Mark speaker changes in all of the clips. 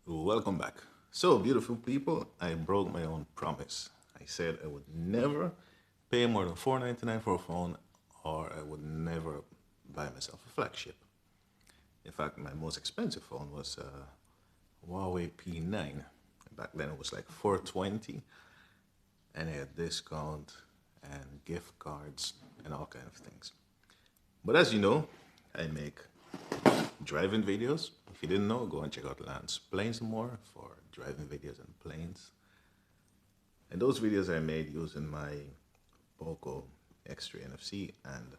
Speaker 1: Welcome back. So, beautiful people, I broke my own promise. I said I would never pay more than $4.99 for a phone, or I would never buy myself a flagship. In fact, my most expensive phone was a Huawei P9. Back then it was like 420, and I had discount and gift cards and all kind of things. But as you know, I make driving videos. If you didn't know, go and check out Lance-reviews&more for driving videos and planes. And those videos I made using my Poco X3 NFC and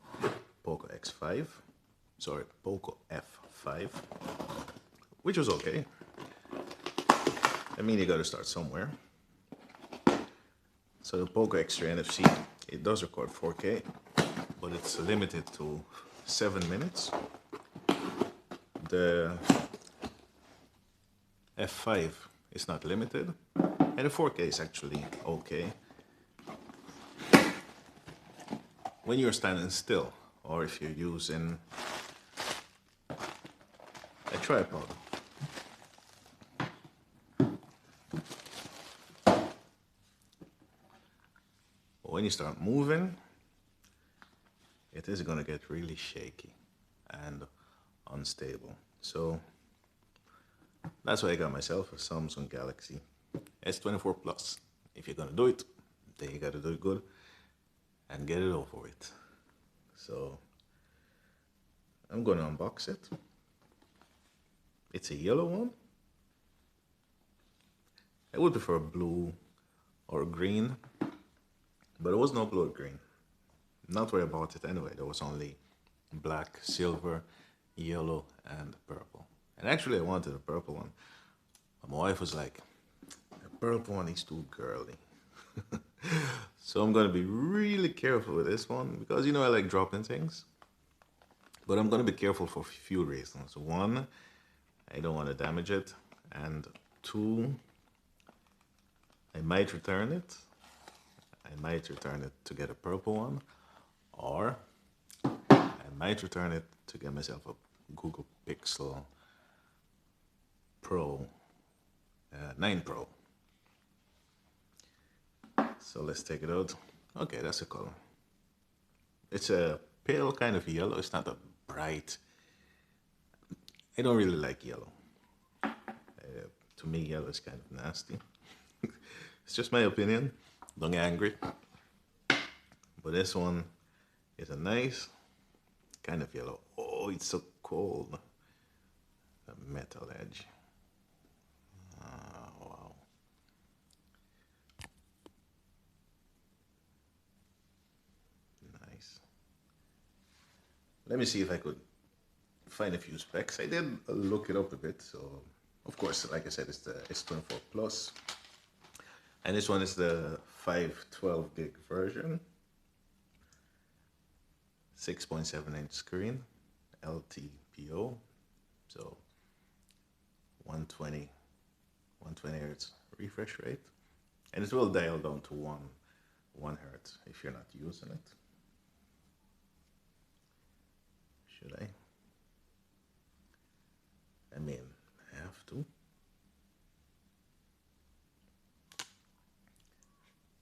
Speaker 1: Poco X5. Sorry, Poco F5, which was okay. I mean, you gotta start somewhere. So the Poco X3 NFC, it does record 4K, but it's limited to 7 minutes. The F5 is not limited, and the 4K is actually okay when you're standing still, or if you're using a tripod. When you start moving, it is gonna get really shaky and unstable. So that's why I got myself a Samsung Galaxy S24 Plus. If you're gonna do it, then you gotta do it good and get it over with. So I'm gonna unbox it. It's a yellow one. I would prefer blue or green, but there was no blue or green. Not where I bought it anyway. There was only black, silver, yellow, and purple. And actually I wanted a purple one. But my wife was like, the purple one is too girly. So I'm gonna be really careful with this one because I like dropping things. But I'm gonna be careful for a few reasons. One, I don't want to damage it. And two, I might return it. I might return it to get a purple one. Or I might return it to get myself a Google Pixel Pro 9 Pro. So let's take it out. Okay, that's the color. It's a pale kind of yellow. It's not a bright. I don't really like yellow. To me, yellow is kind of nasty. It's just my opinion. Don't get angry. But this one is a nice kind of yellow. Oh, it's so cold. A metal edge. Wow. Nice. Let me see if I could find a few specs. I did look it up a bit. So, of course, like I said, it's the S24 Plus. And this one is the 512 gig version. 6.7-inch screen, LTPO, so 120 hertz refresh rate, and it will dial down to 1 hertz if you're not using it. Should I? I mean, I have to.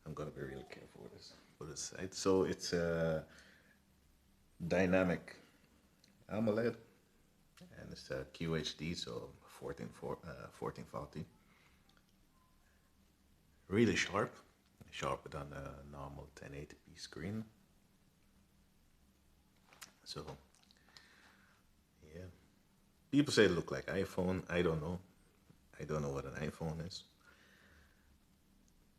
Speaker 1: I'm gonna be real careful with this. Put it aside. So it's a dynamic AMOLED, and it's a QHD, so 1440. Really sharp, sharper than a normal 1080p screen. So, yeah. People say it look like iPhone. I don't know. I don't know what an iPhone is.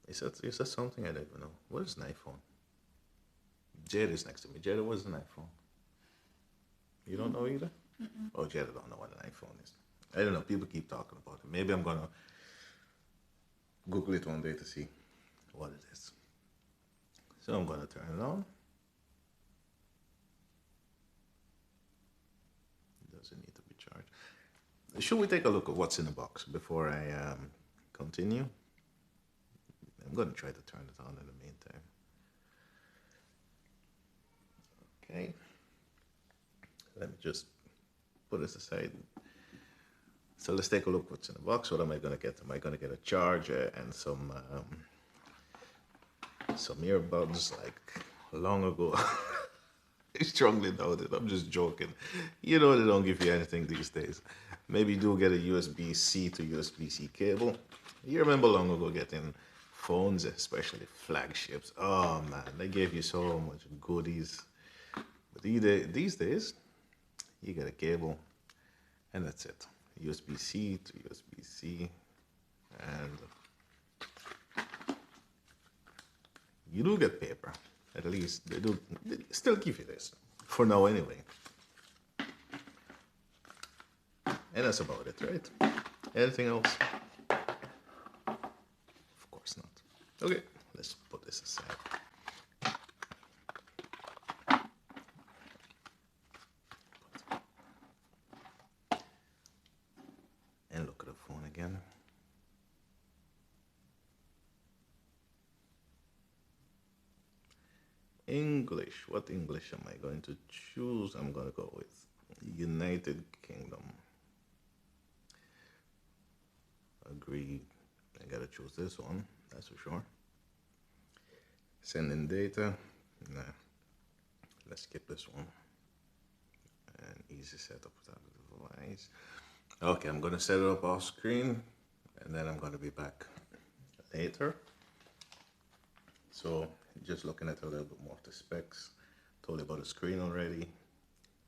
Speaker 1: Is that something? I don't even know. What is an iPhone? Jed is next to me. Jed, what is an iPhone? You don't know either? Oh, Jed don't know what an iPhone is. I don't know. People keep talking about it. Maybe I'm gonna Google it one day to see what it is. So I'm gonna turn it on. Does it need to be charged? Should we take a look at what's in the box before I continue? I'm gonna try to turn it on in the meantime. Okay. Let me just put this aside. So let's take a look what's in the box. What am I gonna get? Am I gonna get a charger and some earbuds like long ago? I strongly doubt it. I'm just joking. You know they don't give you anything these days. Maybe do get a USB-C to USB-C cable. You remember long ago getting phones, especially flagships. Oh man, they gave you so much goodies. But these days, you get a cable and that's it. USB-C to USB-C, and you do get paper. At least they still give you this for now anyway. And that's about it, right? Anything else? Of course not. Okay, let's put this aside. And look at the phone again. English. What English am I going to choose? I'm going to go with United Kingdom. Agreed. I gotta choose this one, that's for sure. Sending data. Nah. Let's skip this one. And easy setup without the device. Okay, I'm gonna set it up off screen and then I'm gonna be back later. So just looking at a little bit more of the specs. Told you about the screen already.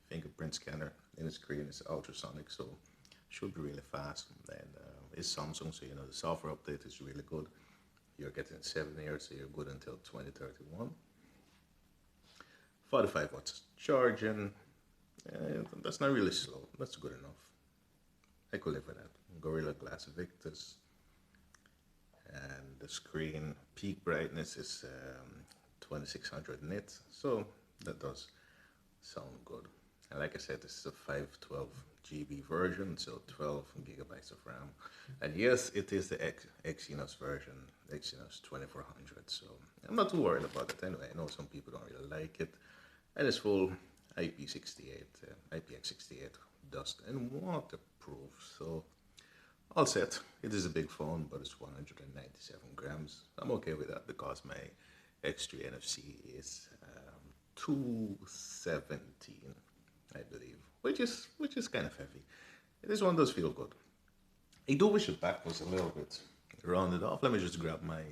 Speaker 1: Fingerprint scanner in the screen is ultrasonic, so should be really fast. And it's Samsung, so you know the software update is really good. You're getting 7 years, so you're good until 2031. 45 watts charging. That's not really slow. That's good enough. I could live with that. Gorilla Glass Victus. And the screen peak brightness is 2600 nits, so that does sound good. And like I said, this is a 512 GB version, so 12 gigabytes of RAM. And yes, it is the Exynos version, Exynos 2400. So I'm not too worried about it anyway. I know some people don't really like it. And it's full IP68, IPX68 dust and waterproof. So all set. It is a big phone, but it's 197 grams. I'm okay with that because my X3 NFC is 217, I believe, which is kind of heavy. This one does feel good. I do wish the back was a little bit rounded off. Let me just grab my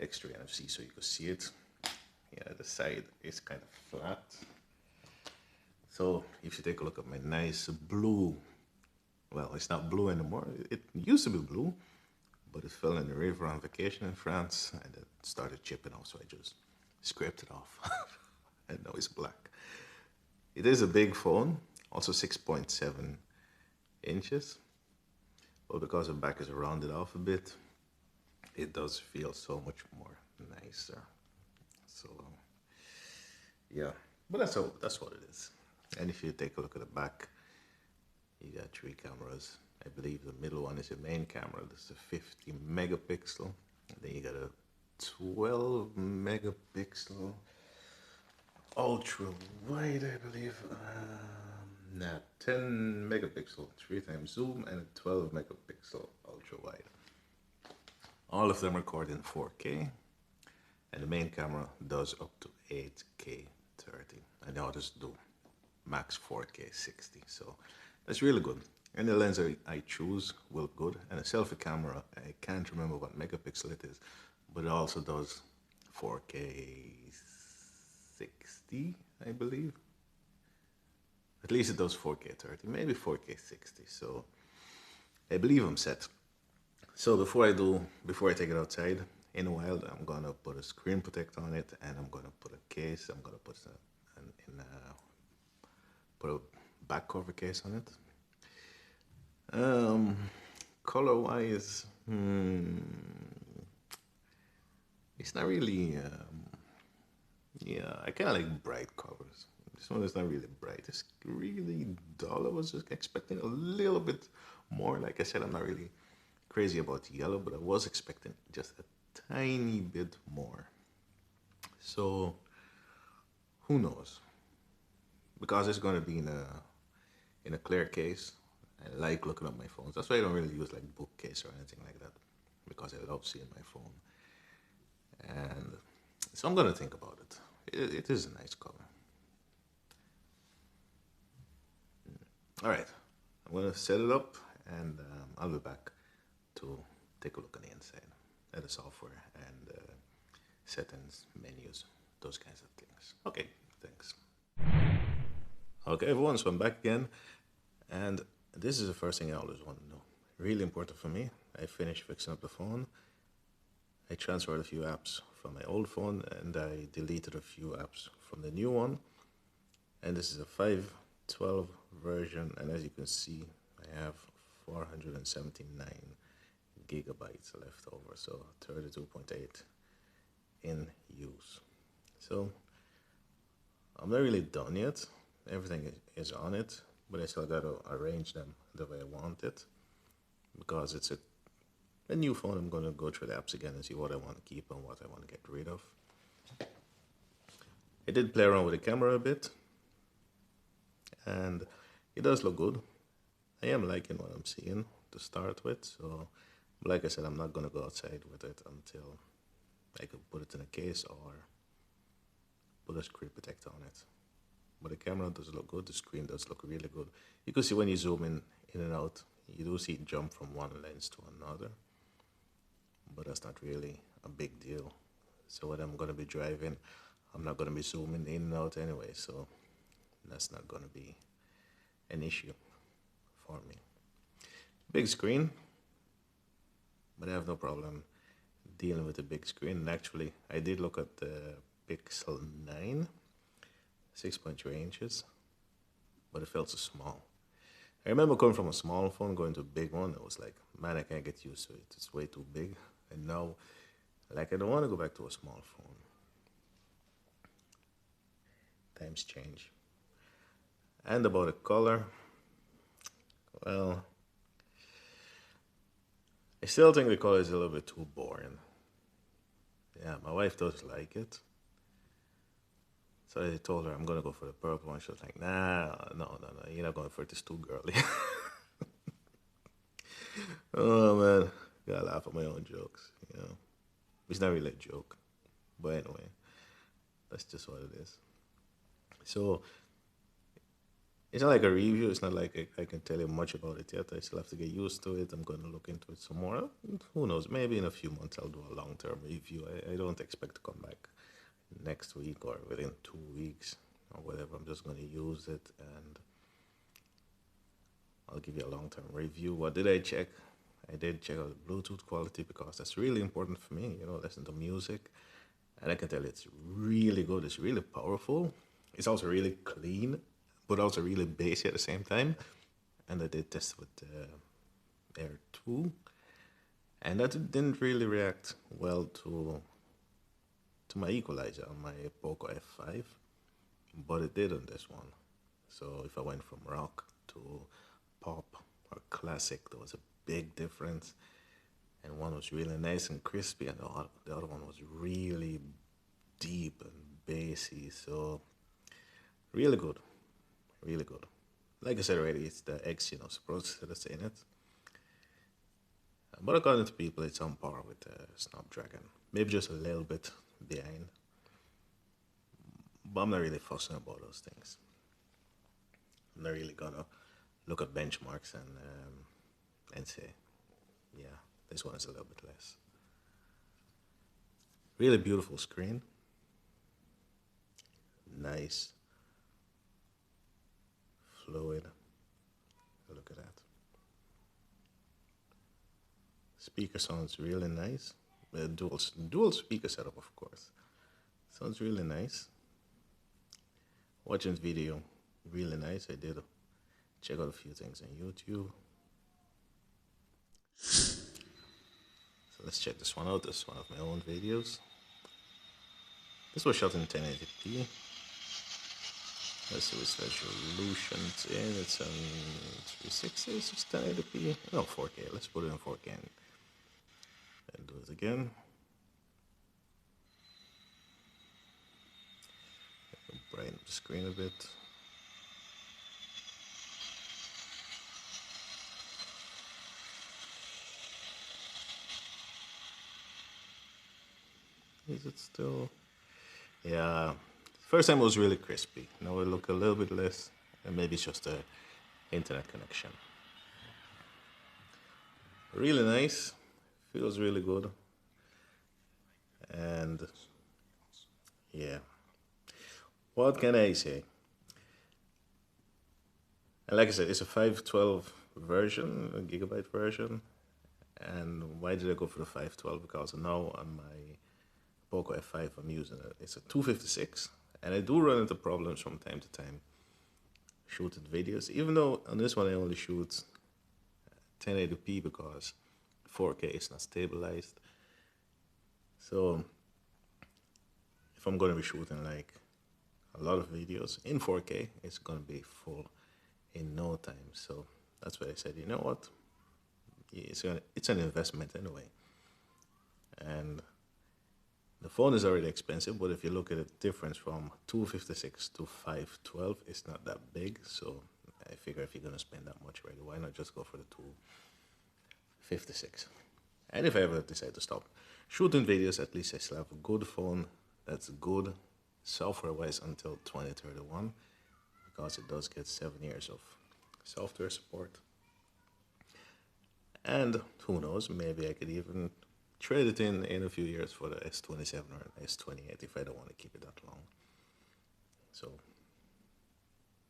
Speaker 1: X3 NFC so you can see it. Yeah, the side is kind of flat. So if you take a look at my nice blue, well, it's not blue anymore. It used to be blue, but it fell in the river on vacation in France and it started chipping off, so I just scraped it off. And now it's black. It is a big phone, also 6.7 inches, but because the back is rounded off a bit, it does feel so much more nicer. So yeah, but that's what it is. And if you take a look at the back, you got 3 cameras. I believe the middle one is the main camera. This is a 50 megapixel. And then you got a 12 megapixel ultra wide, I believe. 10 megapixel 3 times zoom and a 12 megapixel ultra wide. All of them record in 4K. And the main camera does up to 8K 30. And the others do max 4K 60. So that's really good. And the lens I choose will be good. And a selfie camera, I can't remember what megapixel it is, but it also does 4K 60, I believe. At least it does 4K 30, maybe 4K 60. So I believe I'm set. So before I take it outside, in a while, I'm gonna put a screen protector on it, and I'm gonna put a case. I'm gonna put put a back cover case on it. Color wise, it's not really. Yeah, I kind of like bright colors. This one is not really bright. It's really dull. I was just expecting a little bit more. Like I said, I'm not really crazy about yellow, but I was expecting just a tiny bit more. So who knows? Because it's going to be in a clear case, I like looking at my phones. That's why I don't really use like bookcase or anything like that, because I love seeing my phone. And so I'm gonna think about it. It is a nice color. All right, I'm gonna set it up, and I'll be back to take a look on the inside at the software and settings, menus, those kinds of things. Okay, thanks. Okay, everyone, so I'm back again, and this is the first thing I always want to know. Really important for me. I finished fixing up the phone. I transferred a few apps from my old phone, and I deleted a few apps from the new one. And this is a 512 version, and as you can see, I have 479 gigabytes left over, so 32.8 in use. So I'm not really done yet. Everything is on it, but I still got to arrange them the way I want it, because it's a new phone. I'm going to go through the apps again and see what I want to keep and what I want to get rid of. I did play around with the camera a bit, and it does look good. I am liking what I'm seeing to start with, so like I said, I'm not going to go outside with it until I can put it in a case or put a screen protector on it. But the camera does look good, the screen does look really good. You can see when you zoom in and out, you do see it jump from one lens to another, but that's not really a big deal. So when I'm going to be driving, I'm not going to be zooming in and out anyway, so that's not going to be an issue for me. Big screen, but I have no problem dealing with the big screen. And actually, I did look at the Pixel 9, 6.3 inches, but it felt so small. I remember coming from a small phone, going to a big one. It was like, man, I can't get used to it. It's way too big. And now, like, I don't want to go back to a small phone. Times change. And about the color, well, I still think the color is a little bit too boring. Yeah, my wife does like it. So I told her I'm gonna go for the purple one. She was like, nah, no, you're not going for it. It's too girly. Oh man, gotta laugh at my own jokes. You know, it's not really a joke, but anyway, that's just what it is. So it's not like a review. It's not like I can tell you much about it yet. I still have to get used to it. I'm gonna look into it some more. Who knows? Maybe in a few months I'll do a long-term review. I don't expect to come back next week or within 2 weeks or whatever. I'm just going to use it and I'll give you a long-term review. What did I check? I did check out the Bluetooth quality, because that's really important for me, you know, listen to music. And I can tell you it's really good. It's really powerful. It's also really clean, but also really bassy at the same time. And I did test with Air 2, and that didn't really react well to my equalizer on my Poco F5, but it did on this one. So if I went from rock to pop or classic, there was a big difference. And one was really nice and crispy, and the other one was really deep and bassy. So really good, really good. Like I said already, it's the Exynos processor that's in it. But according to people, it's on par with the Snapdragon. Maybe just a little bit behind. But I'm not really fussing about those things. I'm not really gonna look at benchmarks and say, yeah, this one is a little bit less. Really beautiful screen. Nice. Fluid. Look at that. Speaker sounds really nice. Dual speaker setup, of course. Sounds really nice. Watching video, really nice. I did check out a few things on YouTube. So let's check this one out. This is one of my own videos. This was shot in 1080p. Let's see which resolution it's in. It's on 360, it's just 1080p. No, 4K. Let's put it in 4K and do it again. Brighten up the screen a bit. Is it still? Yeah. First time it was really crispy. Now it look a little bit less, and maybe it's just a internet connection. Really nice. Feels really good. And yeah. What can I say? And like I said, it's a 512 version, a gigabyte version. And why did I go for the 512? Because now on my Poco F5 I'm using it. It's a 256, and I do run into problems from time to time shooting videos. Even though on this one I only shoot 1080p because 4K is not stabilized. So if I'm going to be shooting like a lot of videos in 4K, it's going to be full in no time. So that's why I said, you know what? It's an investment anyway. And the phone is already expensive, but if you look at the difference from 256 to 512, it's not that big. So I figure if you're going to spend that much already, why not just go for the 256? And if I ever decide to stop shooting videos, at least I still have a good phone that's good software-wise until 2031, because it does get 7 years of software support. And who knows, maybe I could even trade it in a few years for the S27 or an S28 if I don't want to keep it that long. So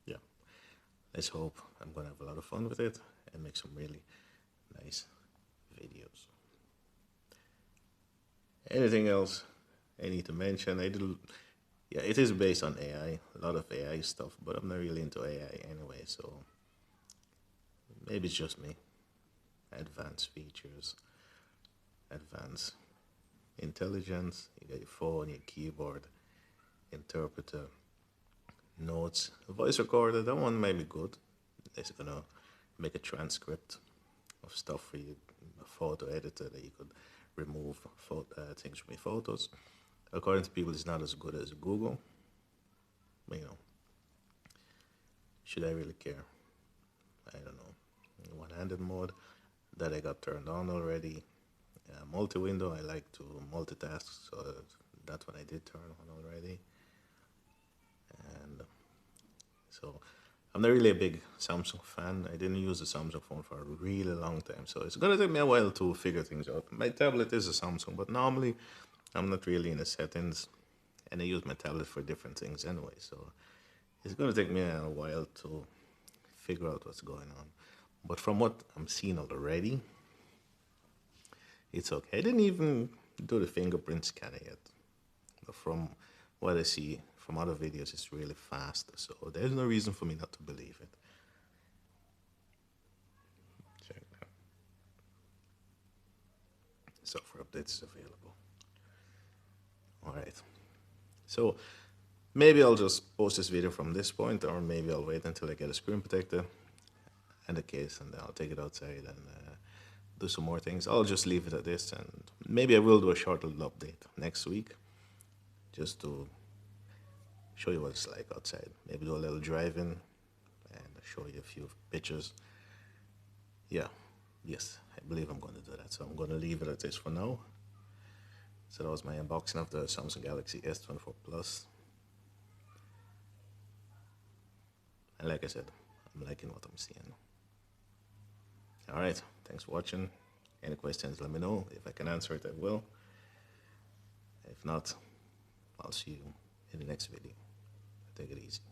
Speaker 1: yeah, let's hope I'm going to have a lot of fun with it and make some really nice videos. Anything else I need to mention? Yeah, it is based on AI, a lot of AI stuff, but I'm not really into AI anyway, so maybe it's just me. Advanced features, advanced intelligence, you got your phone, your keyboard, interpreter, notes, a voice recorder. That one might be good. It's gonna make a transcript of stuff for you, a photo editor that you could remove things from your photos. According to people, it's not as good as Google. But, you know, should I really care? I don't know. One-handed mode that I got turned on already. Multi-window, I like to multitask, so that's what I did turn on already. And so I'm not really a big Samsung fan. I didn't use the Samsung phone for a really long time, so it's gonna take me a while to figure things out. My tablet is a Samsung, but normally I'm not really in the settings, and I use my tablet for different things anyway, so it's gonna take me a while to figure out what's going on. But from what I'm seeing already, it's okay. I didn't even do the fingerprint scanner yet. But from what I see from other videos, it's really fast. So there's no reason for me not to believe it. Check it out. Software updates is available. All right. So maybe I'll just post this video from this point, or maybe I'll wait until I get a screen protector and the case, and then I'll take it outside and do some more things. I'll just leave it at this, and maybe I will do a short little update next week just to show you what it's like outside. Maybe do a little driving and show you a few pictures. Yeah, yes, I believe I'm going to do that. So I'm going to leave it at this for now. So that was my unboxing of the Samsung Galaxy S24 Plus. And like I said, I'm liking what I'm seeing. All right, thanks for watching. Any questions, let me know. If I can answer it, I will. If not, I'll see you in the next video. Take it easy.